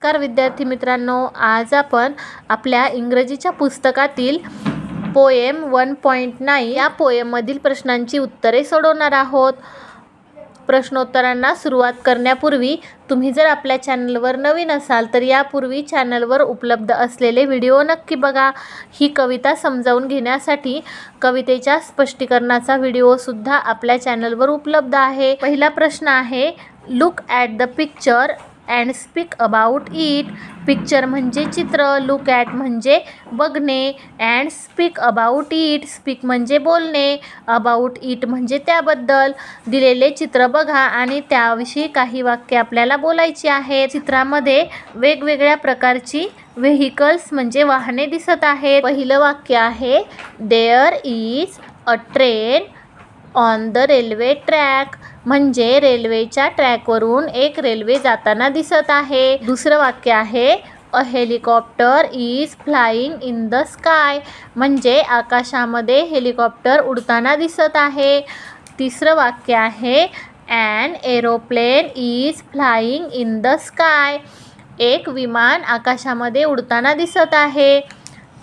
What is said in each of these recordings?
नमस्कार विद्यार्थी मित्रांनो, आज आपण आपल्या इंग्रजीच्या पुस्तकातील पोएम 1.9 या पोएममधील प्रश्नांची उत्तरे सोडवणार आहोत. प्रश्नोत्तरांना सुरुवात करण्यापूर्वी तुम्ही जर आपल्या चॅनलवर नवीन असाल तर यापूर्वी चॅनलवर उपलब्ध असलेले व्हिडिओ नक्की बघा. ही कविता समजावून घेण्यासाठी कवितेच्या स्पष्टीकरणाचा व्हिडिओसुद्धा आपल्या चॅनलवर उपलब्ध आहे. पहिला प्रश्न आहे, look at the picture and speak about it. Picture म्हणजे चित्र, लुक ॲट म्हणजे बघणे, and speak about it speak म्हणजे बोलणे, अबाउट इट म्हणजे त्याबद्दल. दिलेले चित्र बघा आणि त्याविषयी काही वाक्य आपल्याला बोलायची आहेत. चित्रामध्ये वेगवेगळ्या प्रकारची व्हेइकल्स म्हणजे वाहने दिसत आहेत. पहिलं वाक्य आहे, there is a train on the railway track म्हणजे रेल्वेच्या ट्रॅकवरून एक रेल्वे जाताना दिसत आहे. दुसरं वाक्य आहे, a helicopter is flying in the sky म्हणजे आकाशामध्ये हेलिकॉप्टर उडताना दिसत आहे. तिसरं वाक्य आहे, an aeroplane is flying in the sky एक विमान आकाशामध्ये उडताना दिसत आहे.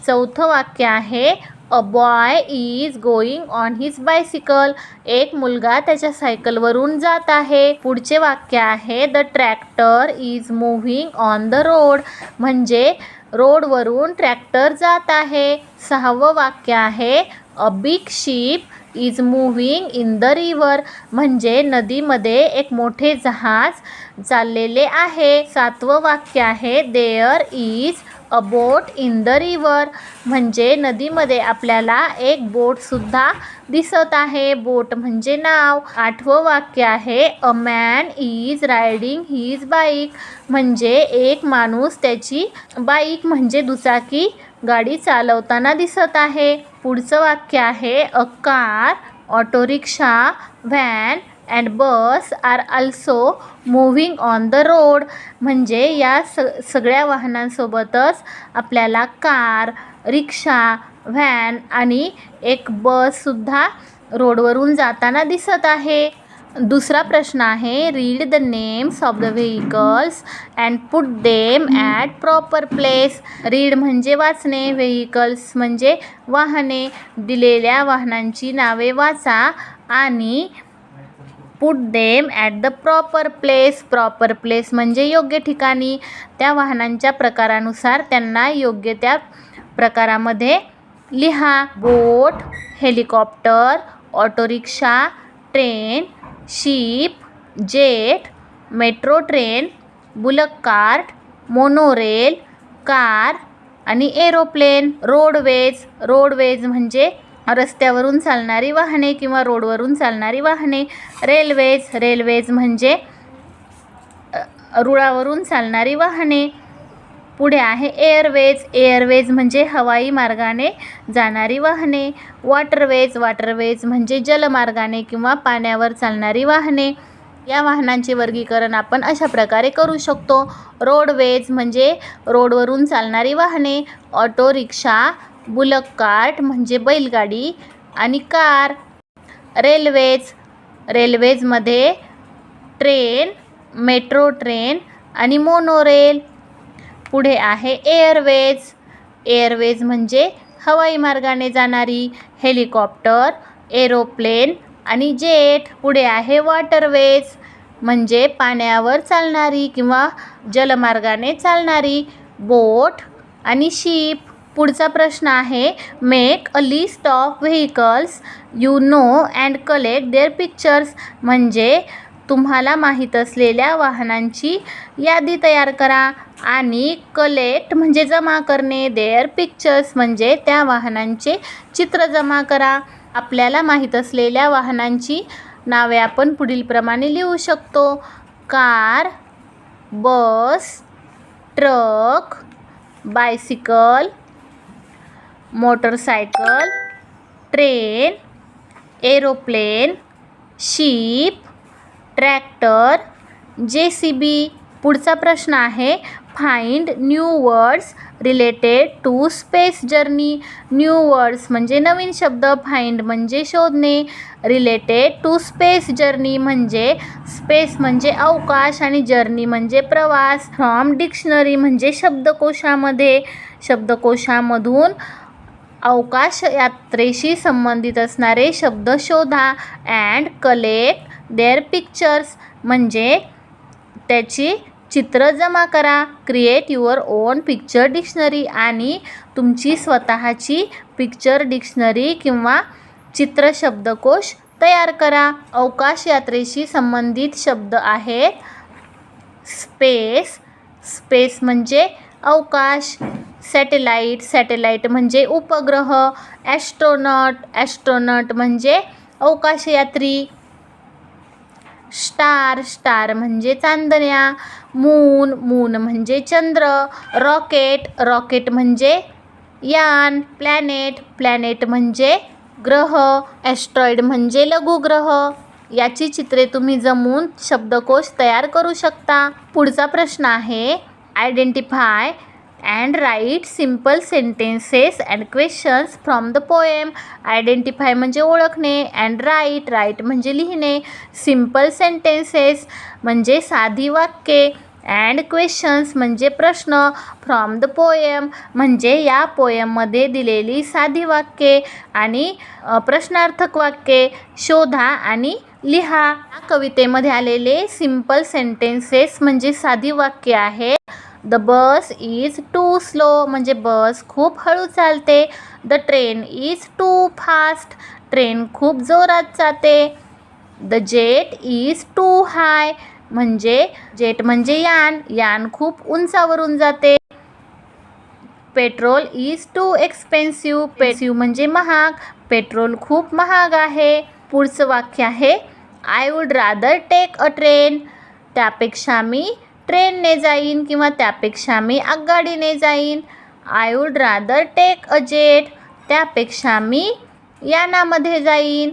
चौथं वाक्य आहे, a boy is going on his bicycle एक मुलगा त्याच्या सायकलवरून जात आहे. पुढचे वाक्य आहे, the tractor is moving on the road म्हणजे रोडवरून ट्रॅक्टर जात आहे. सहावं वाक्य आहे, a big ship is moving in the river म्हणजे नदीमध्ये एक मोठे जहाज चाललेले आहे. सातवं वाक्य आहे, there is a boat in the river म्हणजे नदीमध्ये आपल्याला एक बोटसुद्धा दिसत आहे. बोट म्हणजे नाव. आठवं वाक्य आहे, a man is riding his bike म्हणजे एक माणूस त्याची बाईक म्हणजे दुचाकी गाडी चालवताना दिसत आहे. पुढचं वाक्य आहे, a car, auto rickshaw, van and bus are also moving on the road म्हणजे या सगळ्या वाहनांसोबतच आपल्याला कार, रिक्षा, व्हॅन आणि एक बससुद्धा रोडवरून जाताना दिसत आहे. दुसरा प्रश्न आहे, read the names of the vehicles and put them at proper place. Read म्हणजे वाचणे, व्हेइकल्स म्हणजे वाहने. दिलेल्या वाहनांची नावे वाचा आणि put them at the proper place. Proper place म्हणजे योग्य ठिकाणी. त्या वाहनांच्या प्रकारानुसार त्यांना योग्य त्या प्रकारामध्ये लिहा. Boat, helicopter, auto rickshaw, train, ship, jet, metro train, bullock cart, monorail, car आणि एरोप्लेन. रोडवेज, रोडवेज म्हणजे रस्त्यावरून चालणारी वाहने किंवा रोडवरून चालणारी वाहने. रेल्वेज, रेल्वेज म्हणजे रुळावरून चालणारी वाहने. पुढे आहे एअरवेज, एअरवेज म्हणजे हवाई मार्गाने जाणारी वाहने. वॉटरवेज, वॉटरवेज म्हणजे जलमार्गाने किंवा पाण्यावर चालणारी वाहने. या वाहनांचे वर्गीकरण आपण अशा प्रकारे करू शकतो. रोडवेज म्हणजे रोडवरून चालणारी वाहने. ऑटो रिक्षा, बुलक कार्ट म्हणजे बैलगाडी आणि कार. रेल्वेज, रेल्वेजमध्ये ट्रेन, मेट्रो ट्रेन आणि मोनोरेल. पुढे आहे एअरवेज, एअरवेज म्हणजे हवाई मार्गाने जाणारी हेलिकॉप्टर, एरोप्लेन आणि जेट. पुढे आहे वॉटरवेज म्हणजे पाण्यावर चालणारी किंवा जलमार्गाने चालणारी बोट आणि शिप. पुढचा प्रश्न आहे, make a list of vehicles you know and collect their pictures म्हणजे तुम्हाला माहीत असलेल्या वाहनांची यादी तयार करा आणि कलेक्ट म्हणजे जमा करणे, देअर पिक्चर्स म्हणजे त्या वाहनांचे चित्र जमा करा. आपल्याला माहीत असलेल्या वाहनांची नावे आपण पुढीलप्रमाणे लिहू शकतो. Car, bus, truck, bicycle, motorcycle, train, aeroplane, ship, tractor, JCB. पुढचा प्रश्न आहे, find new words related to space journey. New words म्हणजे नवीन शब्द, फाइंड म्हणजे शोधणे, रिलेटेड टू स्पेस जर्नी म्हणजे स्पेस म्हणजे अवकाश आणि जर्नी म्हणजे प्रवास. फ्रॉम डिक्शनरी म्हणजे शब्दकोशामध्ये, शब्दकोशामधून अवकाश यात्रेशी संबंधित असणारे शब्द शोधा. अँड कलेक्ट देअर पिक्चर्स म्हणजे त्याची चित्र जमा करा. Create your on picture dictionary आणि तुमची स्वतःची पिक्चर डिक्शनरी किंवा चित्र शब्दकोश तयार करा. अवकाश यात्रेशी संबंधित शब्द आहेत स्पेस, स्पेस म्हणजे अवकाश. सॅटेलाइट, सॅटेलाइट म्हणजे उपग्रह. ॲस्ट्रोनॉट, ॲस्ट्रोनॉट म्हणजे अवकाशयात्री. स्टार, स्टार म्हणजे चांदण्या. मून, मून म्हणजे चंद्र. रॉकेट, रॉकेट म्हणजे यान. प्लॅनेट, प्लॅनेट म्हणजे ग्रह. ॲस्ट्रॉइड म्हणजे लघुग्रह. याची चित्रे तुम्ही जमवून शब्दकोश तयार करू शकता. पुढचा प्रश्न आहे identify and write simple sentences and questions from the poem. Identify म्हणजे ओळखणे, अँड राईट, राईट म्हणजे लिहिणे, सिम्पल सेंटेन्सेस म्हणजे साधी वाक्ये, अँड क्वेश्चन्स म्हणजे प्रश्न, फ्रॉम द पोएम म्हणजे या पोएममध्ये दिलेली साधी वाक्ये आणि प्रश्नार्थक वाक्ये शोधा आणि लिहा. या कवितेमध्ये आलेले सिम्पल सेंटेन्सेस म्हणजे साधी वाक्ये आहेत. The bus is too slow म्हणजे बस खूप हळू चालते. The train is too fast, train खूप जोरात जाते. The jet is too high म्हणजे जेट म्हणजे यान, यान खूप उंचावरून जाते. Petrol is too expensive, expensive म्हणजे महाग, पेट्रोल खूप महाग आहे. पुढचं वाक्य आहे I would rather take a train, त्यापेक्षा मी ट्रेनने जाईन किंवा त्यापेक्षा मी आगगाडीने जाईन. I would rather take a jet, त्यापेक्षा मी यानामध्ये जाईन.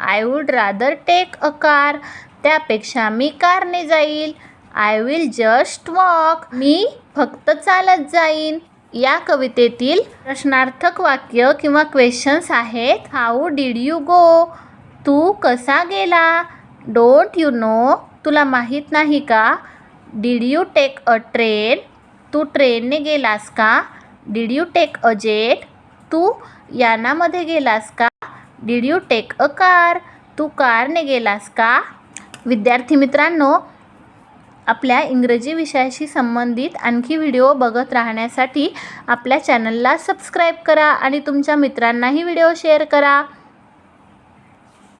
I would rather take a car, त्यापेक्षा मी कारने जाईल. आय विल जस्ट वॉक, मी फक्त चालत जाईन. या कवितेतील प्रश्नार्थक वाक्य किंवा क्वेश्चन्स आहेत हाऊ डिड यू गो, तू कसा गेला. डोंट यू नो, तुला माहीत नाही का. Did you take a train, तू ट्रेनने गेलास का. Did you take a jet, तू यानामध्ये गेलास का. Did you take a car, तू कारने गेलास का. विद्यार्थी मित्रांनो, आपल्या इंग्रजी विषयाशी संबंधित आणखी व्हिडिओ बघत राहण्यासाठी आपल्या चॅनलला सबस्क्राईब करा आणि तुमच्या मित्रांनाही व्हिडिओ शेअर करा.